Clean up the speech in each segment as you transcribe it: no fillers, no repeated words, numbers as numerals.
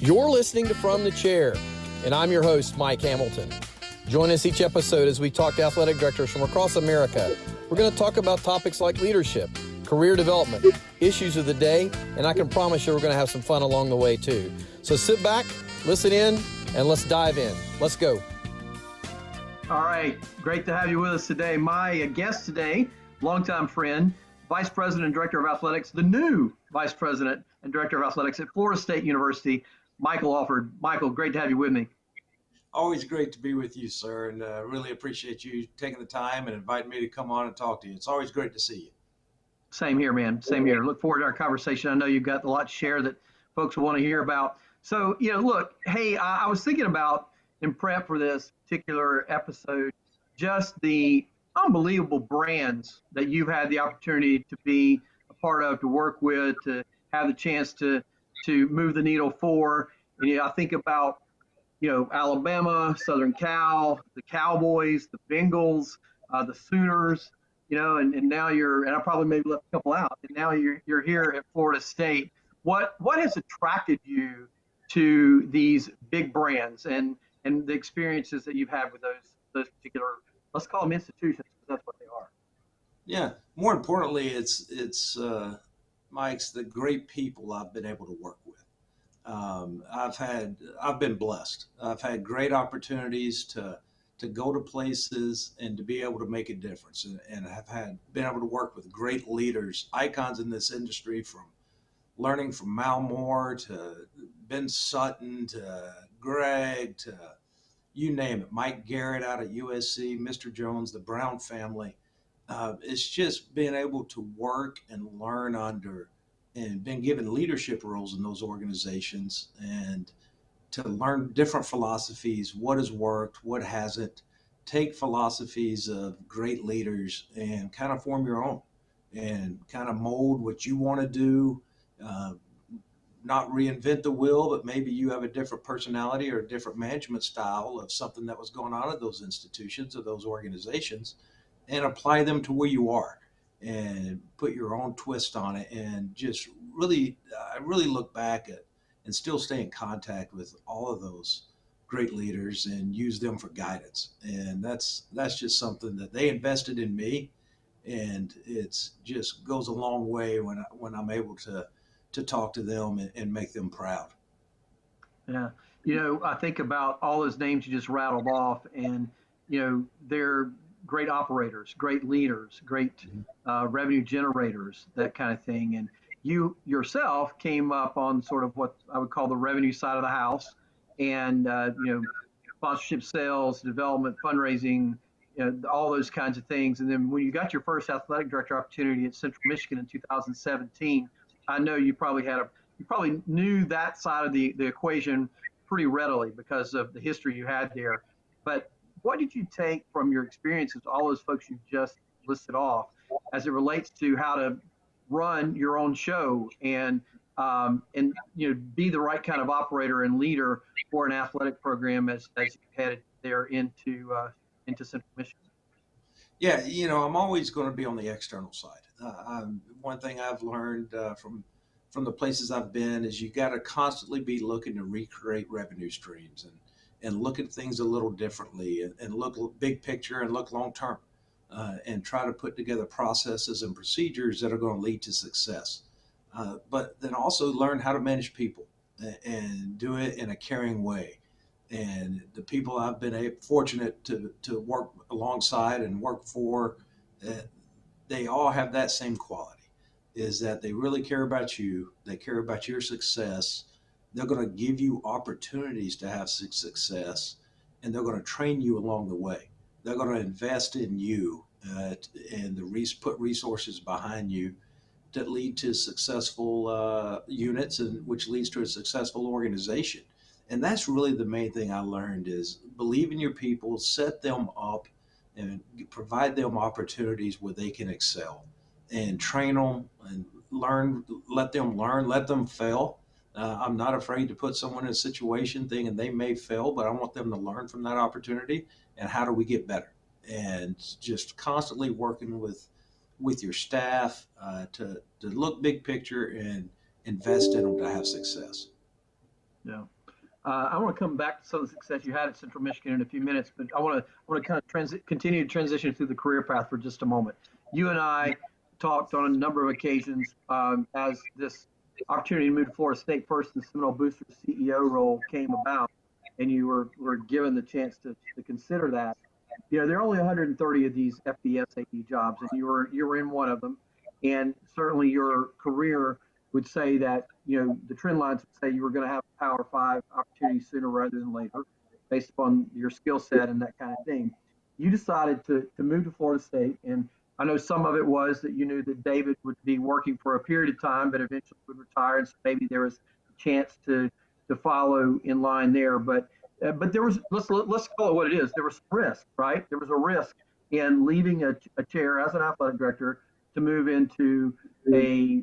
You're listening to From the Chair, and I'm your host, Mike Hamilton. Join us each episode as we talk to athletic directors from across America. We're going to talk about topics like leadership, career development, issues of the day, and I can promise you we're going to have some fun along the way too. So sit back, listen in, and let's dive in. Let's go. All right, great to have you with us today. My guest today, longtime friend, Vice President and Director of Athletics, the new Vice President and Director of Athletics at Florida State University, Michael Alford. Michael, great to have you with me. Always great to be with you, sir, and really appreciate you taking the time and inviting me to come on and talk to you. It's always great to see you. Same here, man. Same here. Look forward to our conversation. I know you've got a lot to share that folks will want to hear about. So, look, hey, I was thinking about in prep for this particular episode, just the unbelievable brands that you've had the opportunity to be a part of, to work with, to have the chance to move the needle for. And I think about, Alabama, Southern Cal, the Cowboys, the Bengals, the Sooners, and now and I probably maybe left a couple out, and now you're here at Florida State. What has attracted you to these big brands and the experiences that you've had with those particular, let's call them institutions, because that's what they are? Yeah, more importantly, it's Mike's the great people I've been able to work with. I've been blessed. I've had great opportunities to go to places and to be able to make a difference, and have been able to work with great leaders, icons in this industry, from learning from Mal Moore to Ben Sutton to Greg to you name it, Mike Garrett out at USC, Mr. Jones, the Brown family. It's just being able to work and learn under and been given leadership roles in those organizations, and to learn different philosophies, what has worked, what hasn't, take philosophies of great leaders and kind of form your own and kind of mold what you want to do, not reinvent the wheel, but maybe you have a different personality or a different management style of something that was going on at those institutions or those organizations, and apply them to where you are and put your own twist on it. And just really, I really look back at and still stay in contact with all of those great leaders and use them for guidance. And that's just something that they invested in me, and it's just goes a long way when I'm able to talk to them and make them proud. Yeah. I think about all those names you just rattled off, and, they're great operators, great leaders, great revenue generators, that kind of thing. And you yourself came up on sort of what I would call the revenue side of the house, and, sponsorship, sales, development, fundraising, all those kinds of things. And then when you got your first athletic director opportunity at Central Michigan in 2017, I know you probably knew that side of the equation pretty readily because of the history you had there. But what did you take from your experiences, all those folks you just listed off, as it relates to how to run your own show and be the right kind of operator and leader for an athletic program as you headed there into Central Michigan? Yeah, I'm always going to be on the external side. One thing I've learned from the places I've been is you got to constantly be looking to recreate revenue streams and look at things a little differently and look big picture and look long term, and try to put together processes and procedures that are going to lead to success. But then also learn how to manage people and do it in a caring way. And the people I've been fortunate to work alongside and work for, they all have that same quality, is that they really care about you. They care about your success. They're going to give you opportunities to have success, and they're going to train you along the way. They're going to invest in you and put resources behind you that lead to successful units, and which leads to a successful organization. And that's really the main thing I learned, is believe in your people, set them up, and provide them opportunities where they can excel, and train them and let them fail. I'm not afraid to put someone in a situation thinking they may fail, but I want them to learn from that opportunity. And how do we get better? And just constantly working with your staff to look big picture and invest in them to have success. Yeah. I want to come back to some of the success you had at Central Michigan in a few minutes, but I want to kind of continue to transition through the career path for just a moment. You and I talked on a number of occasions as this opportunity to move to Florida State first, the Seminole Boosters CEO role came about, and you were given the chance to consider that. There are only 130 of these FBS AD jobs, and you were in one of them, and certainly your career would say that the trend lines would say you were going to have a Power Five opportunity sooner rather than later, based upon your skill set and that kind of thing. You decided to move to Florida State, and I know some of it was that you knew that David would be working for a period of time, but eventually would retire, and so maybe there was a chance to follow in line there. But there was let's call it what it is. There was risk, right? There was a risk in leaving a chair as an athletic director to move into a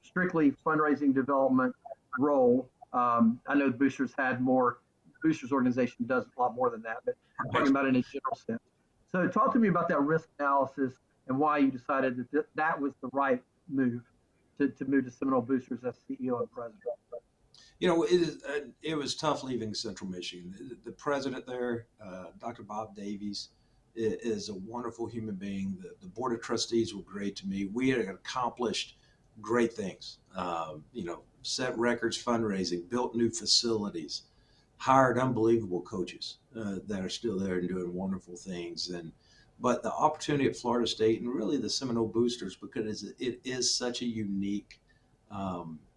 strictly fundraising development role. I know the Boosters had more. Boosters organization does a lot more than that, but I'm talking about in a general sense. So talk to me about that risk analysis and why you decided that was the right move to move to Seminole Boosters as CEO and president. It was tough leaving Central Michigan. The president there, Dr. Bob Davies, is a wonderful human being. The board of trustees were great to me. We had accomplished great things. Set records fundraising, built new facilities, hired unbelievable coaches that are still there and doing wonderful things. But the opportunity at Florida State and really the Seminole Boosters, because it is such a unique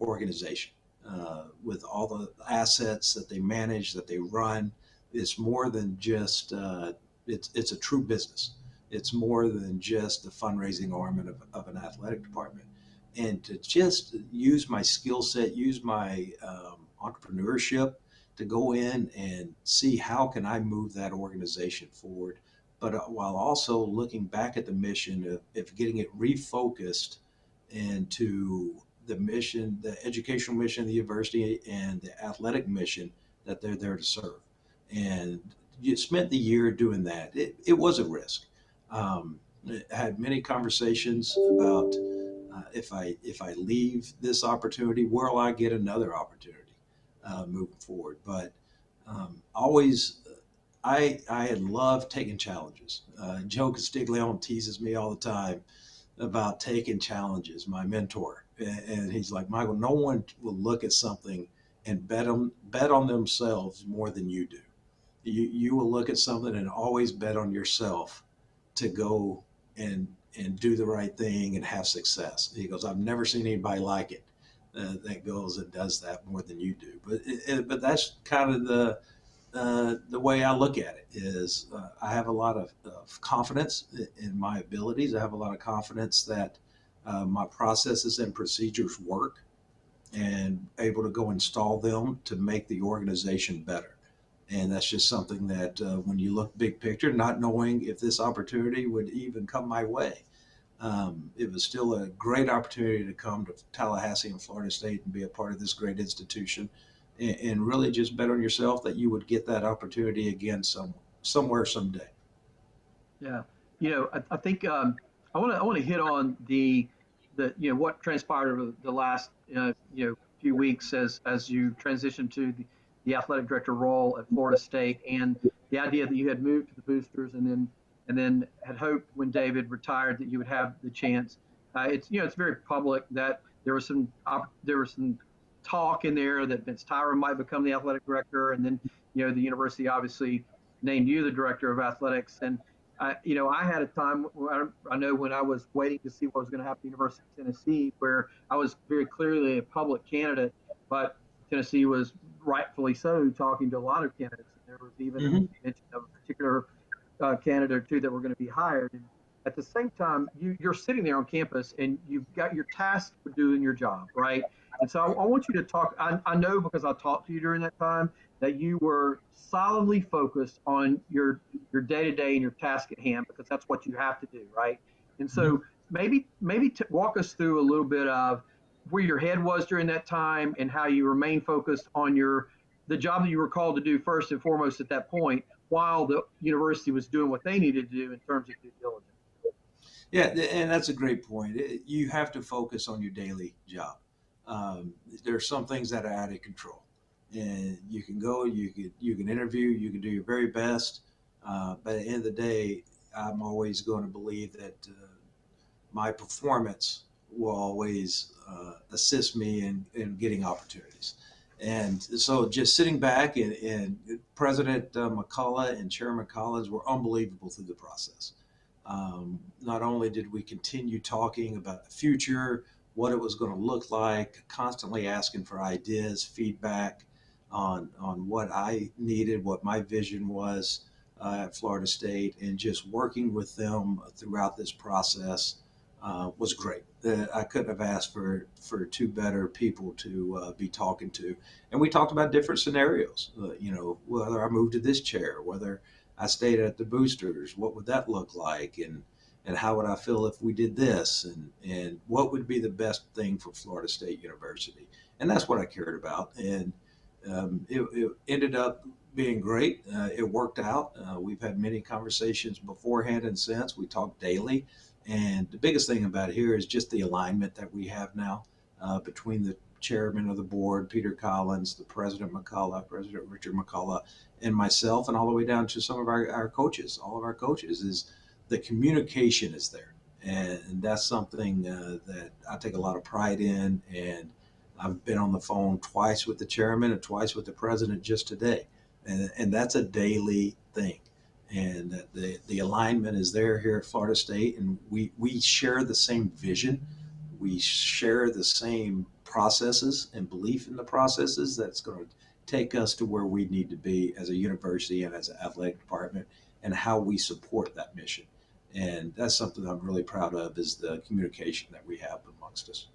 organization. With all the assets that they manage, that they run, it's more than just it's a true business. It's more than just the fundraising arm of an athletic department. And to just use my skill set, use my entrepreneurship to go in and see how can I move that organization forward, but while also looking back at the mission of getting it refocused into the mission, the educational mission of the university and the athletic mission that they're there to serve. And you spent the year doing that. It was a risk. I had many conversations about if I leave this opportunity, where will I get another opportunity moving forward? But always, I had loved taking challenges. Joe Castiglione teases me all the time about taking challenges, my mentor. And he's like, Michael, no one will look at something and bet on themselves more than you do. You will look at something and always bet on yourself to go and do the right thing and have success. He goes, I've never seen anybody like it that goes and does that more than you do. But that's kind of the way I look at it is I have a lot of confidence in my abilities. I have a lot of confidence that my processes and procedures work and able to go install them to make the organization better. And that's just something that when you look big picture, not knowing if this opportunity would even come my way, it was still a great opportunity to come to Tallahassee and Florida State and be a part of this great institution and really just bet on yourself that you would get that opportunity again somewhere someday. Yeah, I think I want to hit on the what transpired over the last few weeks as you transitioned to the athletic director role at Florida State, and the idea that you had moved to the Boosters and then had hoped when David retired that you would have the chance. It's very public that there was some talk in there that Vince Tyra might become the athletic director, and then the university obviously named you the director of athletics. And I had a time I know when I was waiting to see what was going to happen at the University of Tennessee, where I was very clearly a public candidate, but Tennessee was rightfully so talking to a lot of candidates. There was even a mention of a particular candidate or two that were going to be hired. And at the same time, you're sitting there on campus and you've got your task for doing your job, right? And so I want you to talk. I know because I talked to you during that time that you were solidly focused on your day-to-day and your task at hand, because that's what you have to do, right? And so maybe walk us through a little bit of where your head was during that time and how you remain focused on the job that you were called to do first and foremost at that point, while the university was doing what they needed to do in terms of due diligence. Yeah, and that's a great point. You have to focus on your daily job. There are some things that are out of control. and you can go, you can interview, you can do your very best, but at the end of the day, I'm always going to believe that my performance will always assist me in getting opportunities. And so just sitting back, and President McCullough and Chairman Collins were unbelievable through the process. Not only did we continue talking about the future, what it was going to look like, constantly asking for ideas, feedback on what I needed, what my vision was at Florida State, and just working with them throughout this process was great. I couldn't have asked for two better people to be talking to. And we talked about different scenarios, whether I moved to this chair, whether I stayed at the boosters, what would that look like? And how would I feel if we did this? And what would be the best thing for Florida State University? And that's what I cared about. And it ended up being great. It worked out. We've had many conversations beforehand and since. We talk daily. And the biggest thing about here is just the alignment that we have now between the chairman of the board, Peter Collins, the President McCullough, President Richard McCullough, and myself, and all the way down to some of our coaches, all of our coaches, is the communication is there. And that's something that I take a lot of pride in. And I've been on the phone twice with the chairman and twice with the president just today. And that's a daily thing. And the alignment is there here at Florida State, and we share the same vision. We share the same processes and belief in the processes that's going to take us to where we need to be as a university and as an athletic department, and how we support that mission. And that's something I'm really proud of, is the communication that we have amongst us.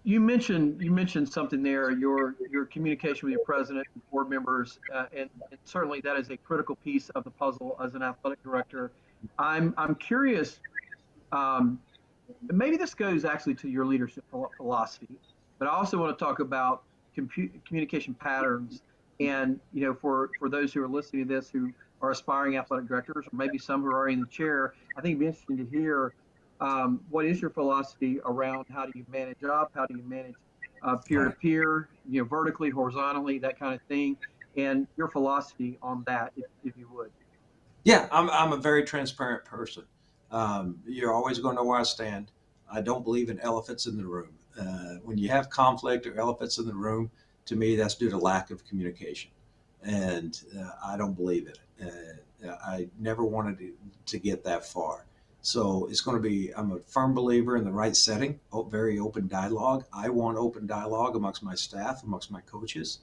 You mentioned something there, your communication with your president and board members, and certainly that is a critical piece of the puzzle as an athletic director. I'm curious. Maybe this goes actually to your leadership philosophy, but I also want to talk about communication patterns. And for those who are listening to this who are aspiring athletic directors, or maybe some who are already in the chair, I think it'd be interesting to hear. What is your philosophy around how do you manage up? How do you manage peer-to-peer, vertically, horizontally, that kind of thing, and your philosophy on that, if you would? Yeah, I'm a very transparent person. You're always going to know where I stand. I don't believe in elephants in the room. When you have conflict or elephants in the room, to me, that's due to lack of communication, and I don't believe in it. I never wanted to get that far. So it's going to be, I'm a firm believer in the right setting, very open dialogue. I want open dialogue amongst my staff, amongst my coaches,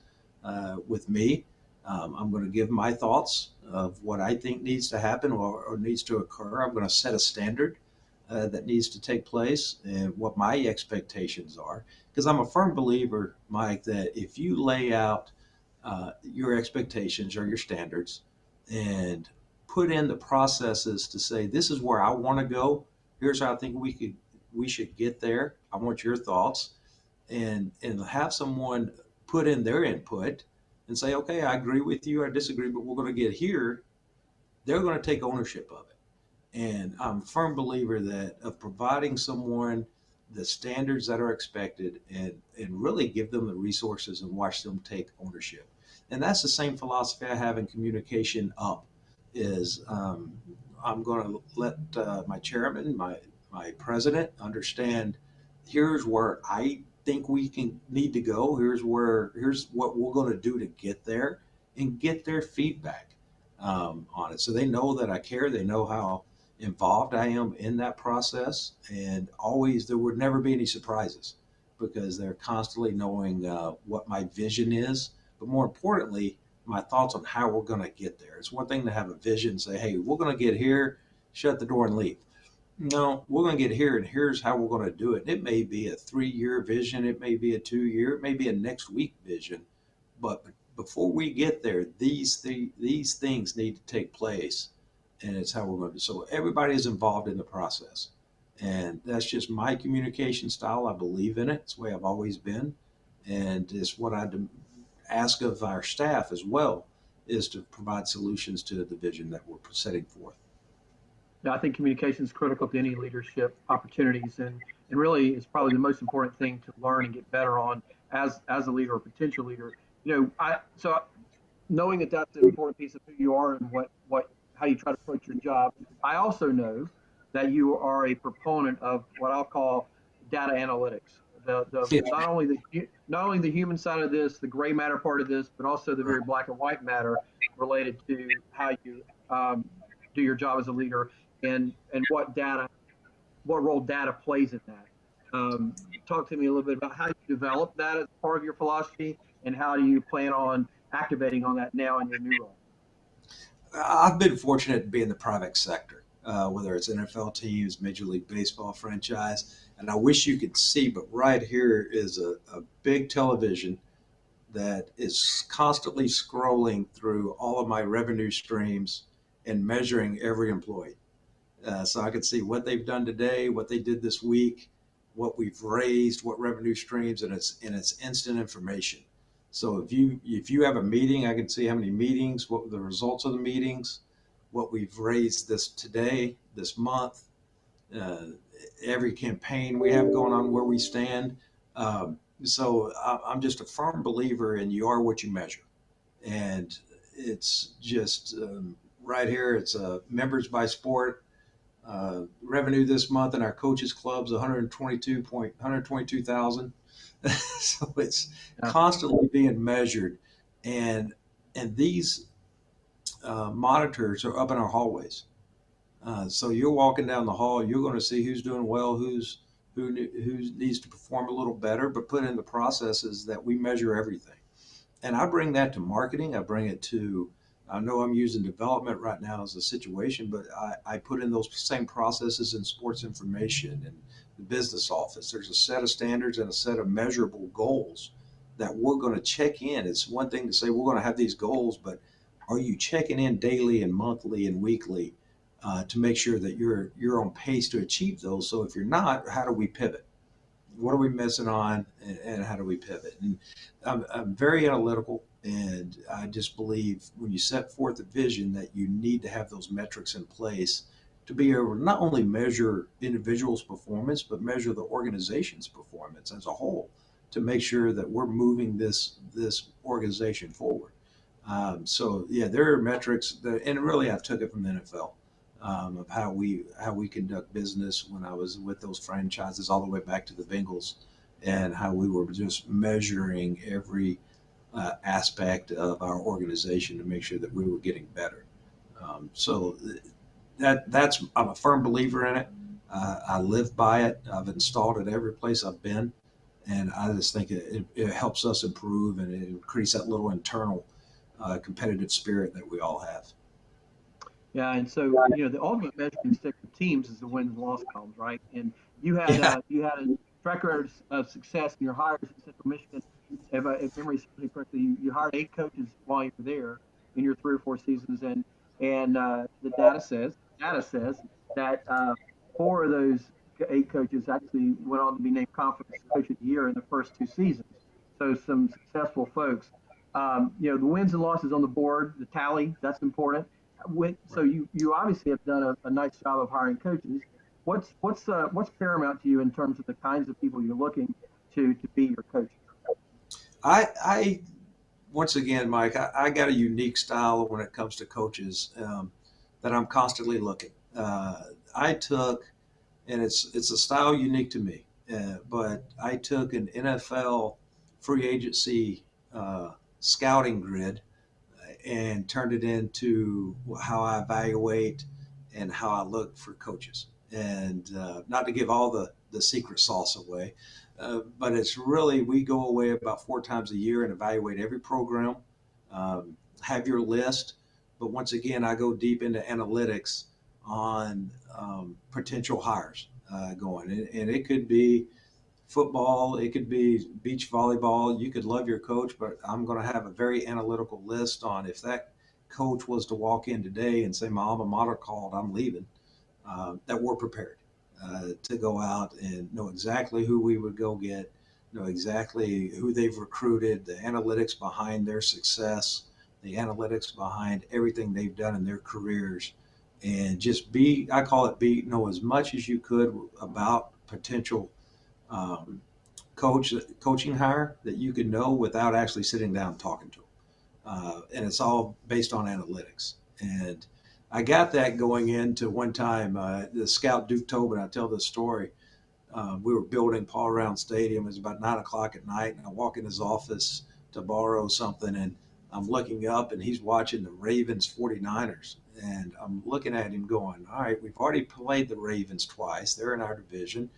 with me. I'm going to give my thoughts of what I think needs to happen or needs to occur. I'm going to set a standard that needs to take place and what my expectations are. Because I'm a firm believer, Mike, that if you lay out your expectations or your standards and put in the processes to say, this is where I want to go. Here's how I think we should get there. I want your thoughts, and have someone put in their input and say, okay, I agree with you, I disagree, but we're going to get here. They're going to take ownership of it. And I'm a firm believer that of providing someone the standards that are expected and really give them the resources and watch them take ownership. And that's the same philosophy I have in communication up. Is I'm going to let my chairman, my president, understand. Here's where I think we need to go. Here's what we're going to do to get there, and get their feedback on it, so they know that I care. They know how involved I am in that process, and always there would never be any surprises, because they're constantly knowing what my vision is, but more importantly, my thoughts on how we're going to get there. It's one thing to have a vision, say, hey, we're going to get here, shut the door and leave. No, we're going to get here, and here's how we're going to do it. It may be a 3-year vision. It may be a 2-year. It may be a next week vision. But before we get there, these things need to take place, and it's how we're going to do. So everybody is involved in the process. And that's just my communication style. I believe in it. It's the way I've always been. And it's what I ask of our staff as well, is to provide solutions to the vision that we're setting forth. Yeah, I think communication is critical to any leadership opportunities, and really it's probably the most important thing to learn and get better on as a leader or potential leader. So knowing that that's an important piece of who you are and how you try to approach your job. I also know that you are a proponent of what I'll call data analytics. The Yeah. not only the human side of this, the gray matter part of this, but also the Right. very black and white matter related to how you do your job as a leader and what role data plays in that. Talk to me a little bit about how you develop that as part of your philosophy and how do you plan on activating on that now in your new role? I've been fortunate to be in the private sector, whether it's NFL teams, Major League Baseball franchise, and I wish you could see, but right here is a big television that is constantly scrolling through all of my revenue streams and measuring every employee. So I could see what they've done today, what they did this week, what we've raised, what revenue streams, and it's instant information. So if you have a meeting, I can see how many meetings, what were the results of the meetings, what we've raised this today, this month, uh, every campaign we have going on, where we stand. I'm just a firm believer in you are what you measure, and it's just right here. It's members by sport. Revenue this month in our coaches clubs 122,000. So it's Yeah. constantly being measured, and these monitors are up in our hallways. So you're walking down the hall, you're going to see who's doing well, who needs to perform a little better, but put in the processes that we measure everything. And I bring that to marketing. I bring it to, I know I'm using development right now as a situation, but I put in those same processes in sports information and the business office. There's a set of standards and a set of measurable goals that we're going to check in. It's one thing to say we're going to have these goals, but are you checking in daily and monthly and weekly to make sure that you're on pace to achieve those? So if you're not, how do we pivot? What are we missing on, and how do we pivot? And I'm very analytical, and I just believe when you set forth a vision that you need to have those metrics in place to be able to not only measure individuals' performance, but measure the organization's performance as a whole to make sure that we're moving this organization forward. So yeah, there are metrics that, and really I took it from the NFL. Of how we conduct business when I was with those franchises all the way back to the Bengals, and how we were just measuring every aspect of our organization to make sure that we were getting better. So that's I'm a firm believer in it. I live by it. I've installed it every place I've been, and I just think it helps us improve and it increase that little internal competitive spirit that we all have. Yeah, and so the ultimate measuring stick for teams is the wins and loss columns, right? And Yeah. you had a track record of success in your hires in Central Michigan. If memory serves me correctly, you hired 8 coaches while you were there in your 3 or 4 seasons, and the data says that 4 of those 8 coaches actually went on to be named Conference Coach of the Year in the first 2 seasons. So some successful folks. The wins and losses on the board, the tally, that's important. So you obviously have done a nice job of hiring coaches. What's paramount to you in terms of the kinds of people you're looking to be your coach? I once again, Mike, I got a unique style when it comes to coaches, that I'm constantly looking. I took, and it's a style unique to me, but I took an NFL free agency scouting grid and turned it into how I evaluate and how I look for coaches. And not to give all the secret sauce away, but it's really, we go away about 4 times a year and evaluate every program, have your list. But once again, I go deep into analytics on potential hires going. And it could be football, it could be beach volleyball. You could love your coach, but I'm going to have a very analytical list on if that coach was to walk in today and say my alma mater called, I'm leaving, that we're prepared to go out and know exactly who we would go get, know exactly who they've recruited, the analytics behind their success, the analytics behind everything they've done in their careers, and just know as much as you could about potential um, coaching hire that you can know without actually sitting down and talking to them. And it's all based on analytics. And I got that going into one time, the scout Duke Tobin, I tell this story. We were building Paul Round Stadium. It was about 9 o'clock at night, and I walk in his office to borrow something, and I'm looking up, and he's watching the Ravens 49ers. And I'm looking at him going, all right, we've already played the Ravens twice. They're in our division.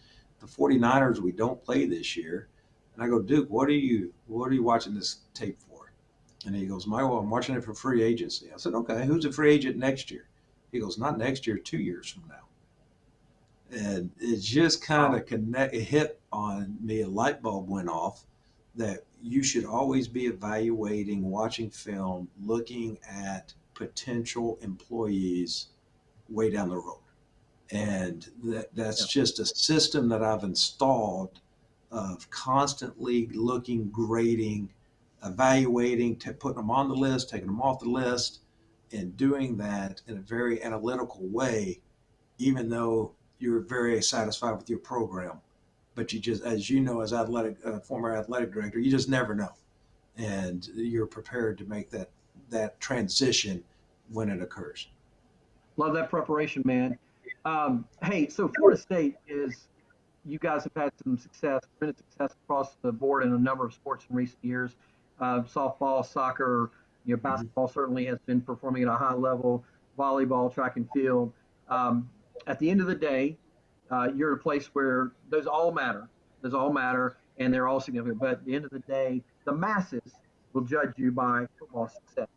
The 49ers we don't play this year. And I go, Duke, what are you watching this tape for? And he goes, Michael, I'm watching it for free agency. I said, okay, who's a free agent next year? He goes, not next year, 2 years from now. And it just kind of hit on me. A light bulb went off that you should always be evaluating, watching film, looking at potential employees way down the road. And that's just a system that I've installed of constantly looking, grading, evaluating, putting them on the list, taking them off the list, and doing that in a very analytical way, even though you're very satisfied with your program. But you just, as you know, as former athletic director, you just never know. And you're prepared to make that transition when it occurs. Love that preparation, man. Hey, so Florida State you guys have had some success, tremendous success across the board in a number of sports in recent years. Softball, soccer, basketball certainly has been performing at a high level, volleyball, track and field. At the end of the day, you're at a place where those all matter. Those all matter, and they're all significant. But at the end of the day, the masses will judge you by football success.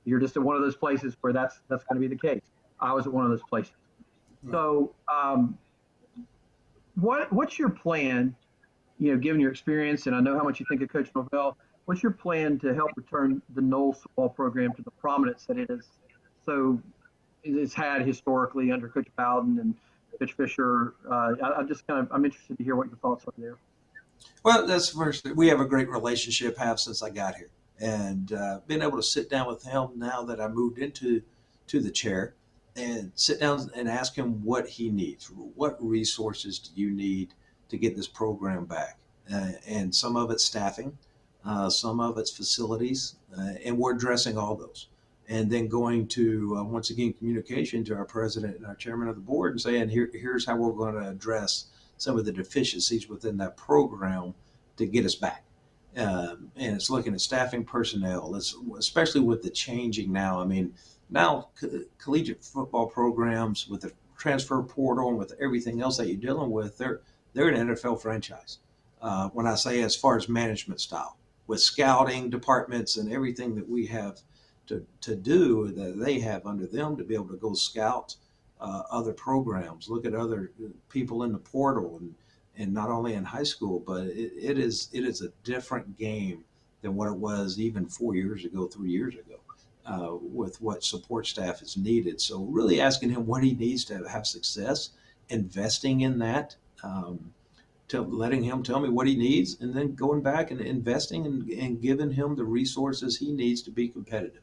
You're just at one of those places where that's going to be the case. I was at one of those places. So, what's your plan? Given your experience, and I know how much you think of Coach Norvell, what's your plan to help return the Knowles football program to the prominence that it's had historically under Coach Bowden and Coach Fisher? I'm interested to hear what your thoughts are there. Well, that's first. We have a great relationship, have since I got here, and been able to sit down with him now that I moved into the chair, and sit down and ask him what he needs. What resources do you need to get this program back? And some of it's staffing, some of it's facilities, and we're addressing all those. And then going to, once again, communication to our president and our chairman of the board and saying, here's how we're going to address some of the deficiencies within that program to get us back. And it's looking at staffing personnel, especially with the changing now. I mean, now collegiate football programs with the transfer portal and with everything else that you're dealing with, they're an NFL franchise. When I say as far as management style, with scouting departments and everything that we have to do, that they have under them to be able to go scout other programs, look at other people in the portal, and not only in high school, but it is a different game than what it was even 4 years ago, 3 years ago. With what support staff is needed. So really asking him what he needs to have success, investing in that, to letting him tell me what he needs, and then going back and investing and giving him the resources he needs to be competitive.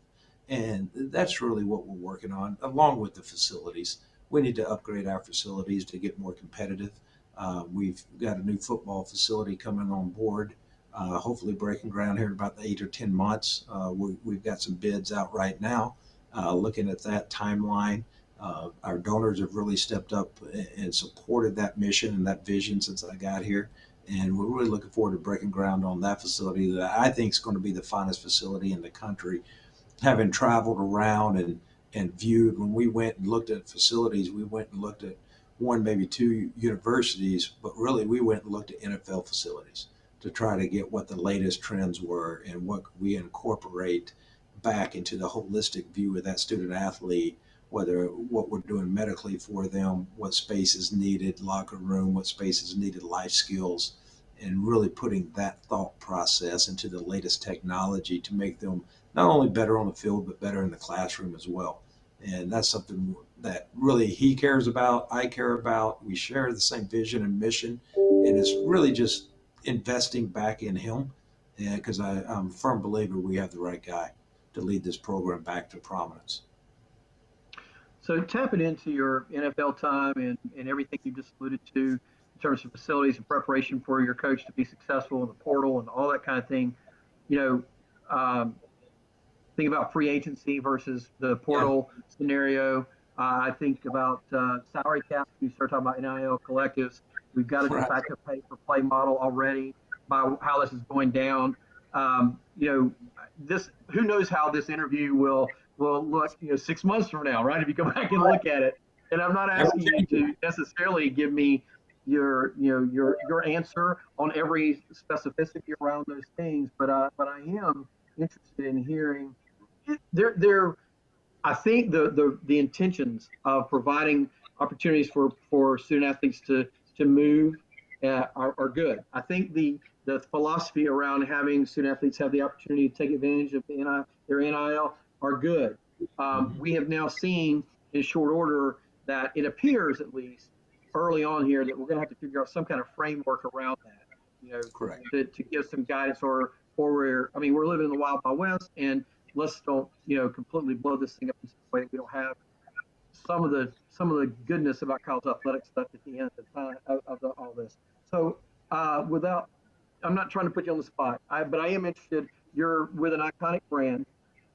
And that's really what we're working on, along with the facilities. We need to upgrade our facilities to get more competitive. We've got a new football facility coming on board. Hopefully breaking ground here in about 8 or 10 months. We've got some bids out right now, looking at that timeline. Our donors have really stepped up and supported that mission and that vision since I got here. And we're really looking forward to breaking ground on that facility that I think is going to be the finest facility in the country. Having traveled around and viewed, when we went and looked at facilities, we went and looked at one, maybe two universities, but really we went and looked at NFL facilities to try to get what the latest trends were and what we incorporate back into the holistic view of that student athlete, whether what we're doing medically for them, what space is needed, locker room, what space is needed, life skills, and really putting that thought process into the latest technology to make them not only better on the field, but better in the classroom as well. And that's something that really he cares about, I care about. We share the same vision and mission, and it's really just investing back in him, because I'm a firm believer we have the right guy to lead this program back to prominence. So tapping into your NFL time and everything you just alluded to, terms of facilities and preparation for your coach to be successful in the portal and all that kind of thing. You know, think about free agency versus the Yeah. portal scenario. I think about salary cap. You start talking about NIL collectives. We've got a de Right. facto pay for play model already by how this is going down. This, who knows how this interview will look, 6 months from now, right? If you go back and look at it, and I'm not asking you to necessarily give me your answer on every specificity around those things, but I am interested in hearing there. I think the intentions of providing opportunities for student athletes to move are good. I think the philosophy around having student athletes have the opportunity to take advantage of their NIL are good. We have now seen in short order that it appears, at least early on here, that we're going to have to figure out some kind of framework around that. Correct. To give some guidance or where, I mean, we're living in the wild west, and let's don't completely blow this thing up in such a way that we don't have some of the goodness about college athletics stuff at the end of the time of all this. So without, I'm not trying to put you on the spot, but I am interested. You're with an iconic brand,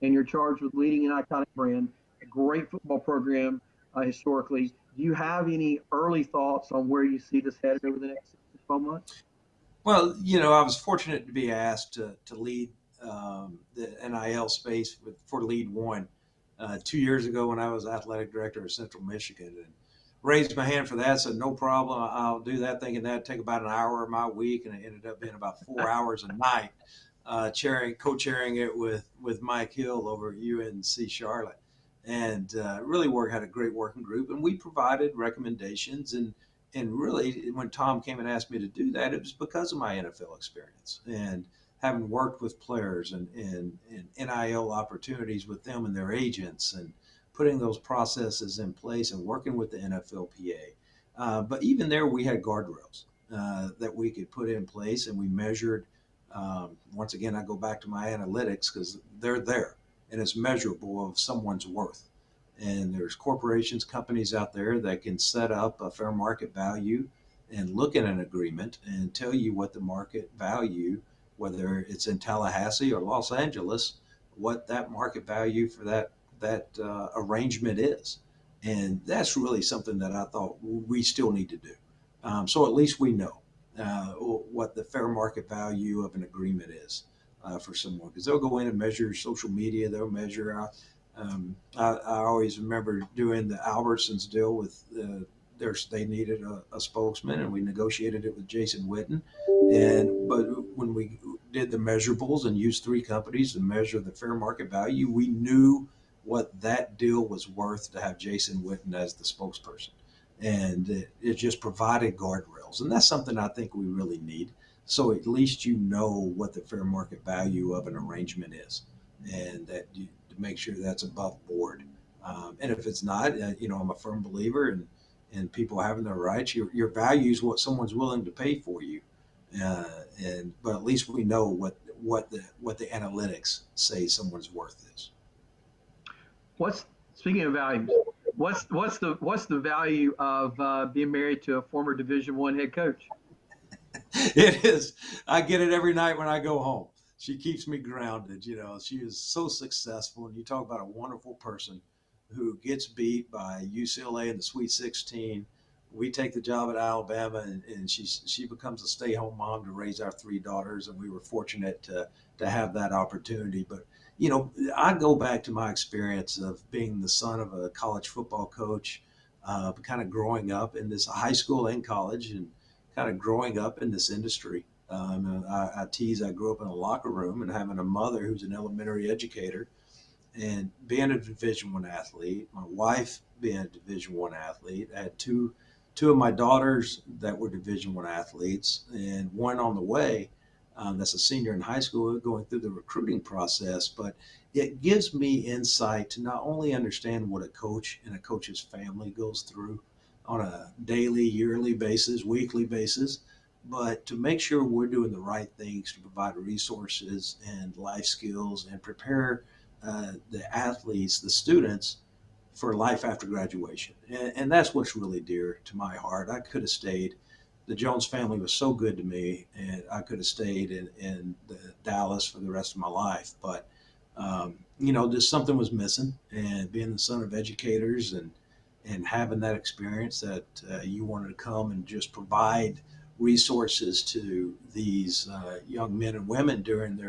and you're charged with leading an iconic brand, a great football program historically. Do you have any early thoughts on where you see this headed over the next 6 to 12 months? Well, I was fortunate to be asked to lead the NIL space for Lead One 2 years ago when I was athletic director of Central Michigan, and raised my hand for that. Said no problem, I'll do that. Thinking that'd take about an hour of my week, and it ended up being about 4 hours a night, co-chairing it with Mike Hill over at UNC Charlotte, and really had a great working group, and we provided recommendations. And really, when Tom came and asked me to do that, it was because of my NFL experience and having worked with players and NIL opportunities with them and their agents, and putting those processes in place and working with the NFLPA. But even there, we had guardrails that we could put in place, and we measured. Once again, I go back to my analytics because they're there, and it's measurable of someone's worth. And there's corporations, companies out there that can set up a fair market value and look at an agreement and tell you what the market value, whether it's in Tallahassee or Los Angeles, what that market value for that arrangement is. And that's really something that I thought we still need to do. So at least we know what the fair market value of an agreement is for someone, because they'll go in and measure social media, they'll measure. I always remember doing the Albertsons deal with they needed a spokesman, and we negotiated it with Jason Witten. But when we did the measurables and used 3 companies to measure the fair market value, we knew what that deal was worth to have Jason Witten as the spokesperson. And it just provided guardrails. And that's something I think we really need. So at least you know what the fair market value of an arrangement is, and that you make sure that's above board. And if it's not, I'm a firm believer in people having their rights. Your value is what someone's willing to pay for you. But at least we know what the analytics say someone's worth is. Speaking of values, what's the value of being married to a former Division I head coach? It is. I get it every night when I go home. She keeps me grounded. She is so successful. And you talk about a wonderful person who gets beat by UCLA in the Sweet 16. We take the job at Alabama, and she becomes a stay-home mom to raise our 3 daughters. And we were fortunate to have that opportunity. But, I go back to my experience of being the son of a college football coach, kind of growing up in this high school and college, and kind of growing up in this industry. I tease, I grew up in a locker room, and having a mother who's an elementary educator, and being a Division I athlete, my wife being a Division I athlete. I had two of my daughters that were Division I athletes, and one on the way that's a senior in high school going through the recruiting process. But it gives me insight to not only understand what a coach and a coach's family goes through on a daily, yearly basis, weekly basis, but to make sure we're doing the right things to provide resources and life skills and prepare the athletes, the students, for life after graduation. And that's what's really dear to my heart. I could have stayed the Jones family was so good to me, and I could have stayed in Dallas for the rest of my life. But, just something was missing. And being the son of educators and having that experience that you wanted to come and just provide resources to these young men and women during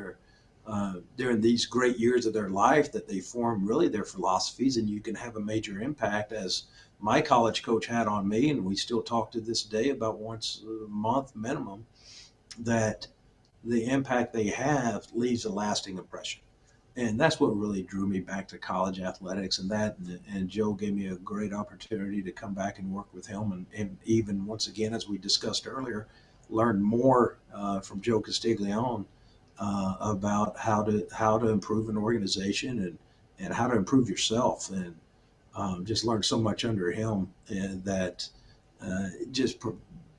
these great years of their life, that they form really their philosophies, and you can have a major impact, as my college coach had on me, and we still talk to this day about once a month minimum, that the impact they have leaves a lasting impression. And that's what really drew me back to college athletics, and Joe gave me a great opportunity to come back and work with him, and even once again, as we discussed earlier, learn more from Joe Castiglione about how to improve an organization and how to improve yourself, and just learned so much under him, and that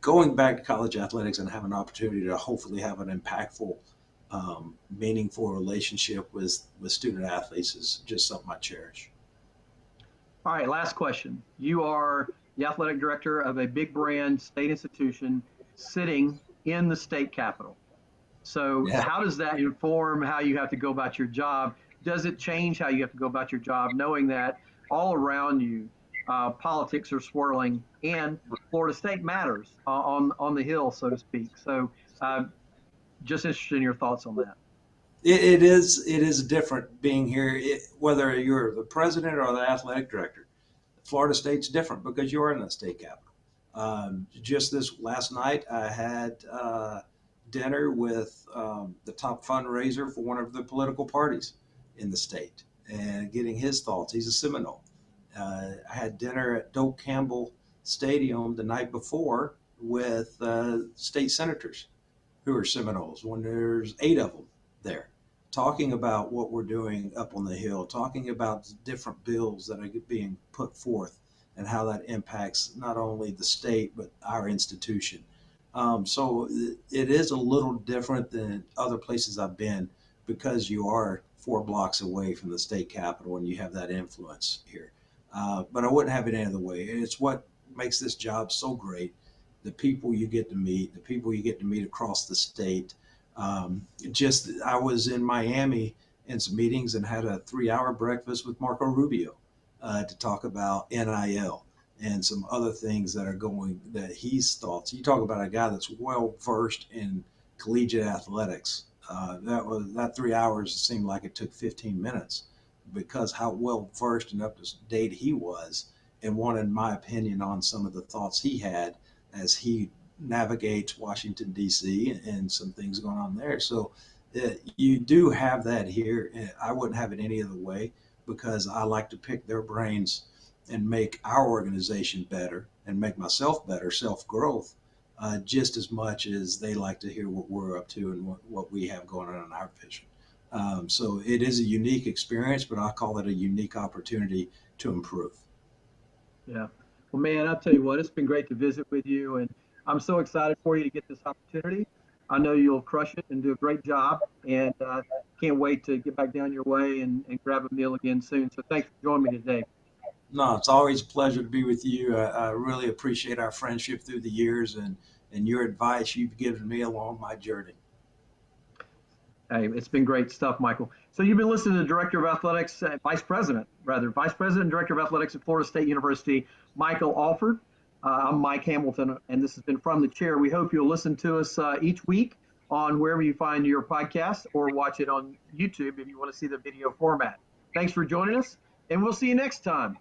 going back to college athletics and having an opportunity to hopefully have an impactful, meaningful relationship with student athletes is just something I cherish. All right, last question. You are the athletic director of a big brand state institution sitting in the state capitol. So Yeah. how does that inform how you have to go about your job? Does it change how you have to go about your job, knowing that all around you, politics are swirling, and Florida State matters on the Hill, so to speak? So just interested in your thoughts on that. It is different being here, whether you're the president or the athletic director. Florida State's different because you're in the state capitol. Just this last night, I had dinner with the top fundraiser for one of the political parties in the state, and getting his thoughts. He's a Seminole. I had dinner at Doak Campbell Stadium the night before with state senators who are Seminoles, when there's 8 of them there, talking about what we're doing up on the Hill, talking about different bills that are being put forth and how that impacts not only the state, but our institution. So it is a little different than other places I've been, because you are 4 blocks away from the state capitol and you have that influence here. But I wouldn't have it any other way. It's what makes this job so great. The people you get to meet, across the state. I was in Miami in some meetings and had a 3-hour breakfast with Marco Rubio to talk about NIL and some other things that he's thoughts. You talk about a guy that's well versed in collegiate athletics. That 3 hours seemed like it took 15 minutes, because how well versed and up to date he was, and wanted my opinion on some of the thoughts he had as he navigates Washington, D.C. and some things going on there. So you do have that here. And I wouldn't have it any other way, because I like to pick their brains and make our organization better and make myself better, self-growth, just as much as they like to hear what we're up to and what we have going on in our vision. So it is a unique experience, but I call it a unique opportunity to improve. Yeah. Well, man, I'll tell you what, it's been great to visit with you, and I'm so excited for you to get this opportunity. I know you'll crush it and do a great job, and can't wait to get back down your way and grab a meal again soon. So thanks for joining me today. No, it's always a pleasure to be with you. I really appreciate our friendship through the years and your advice you've given me along my journey. Hey, it's been great stuff, Michael. So you've been listening to the Director of Athletics, Vice President and Director of Athletics at Florida State University, Michael Alford. I'm Mike Hamilton, and this has been From the Chair. We hope you'll listen to us each week on wherever you find your podcast, or watch it on YouTube if you want to see the video format. Thanks for joining us, and we'll see you next time.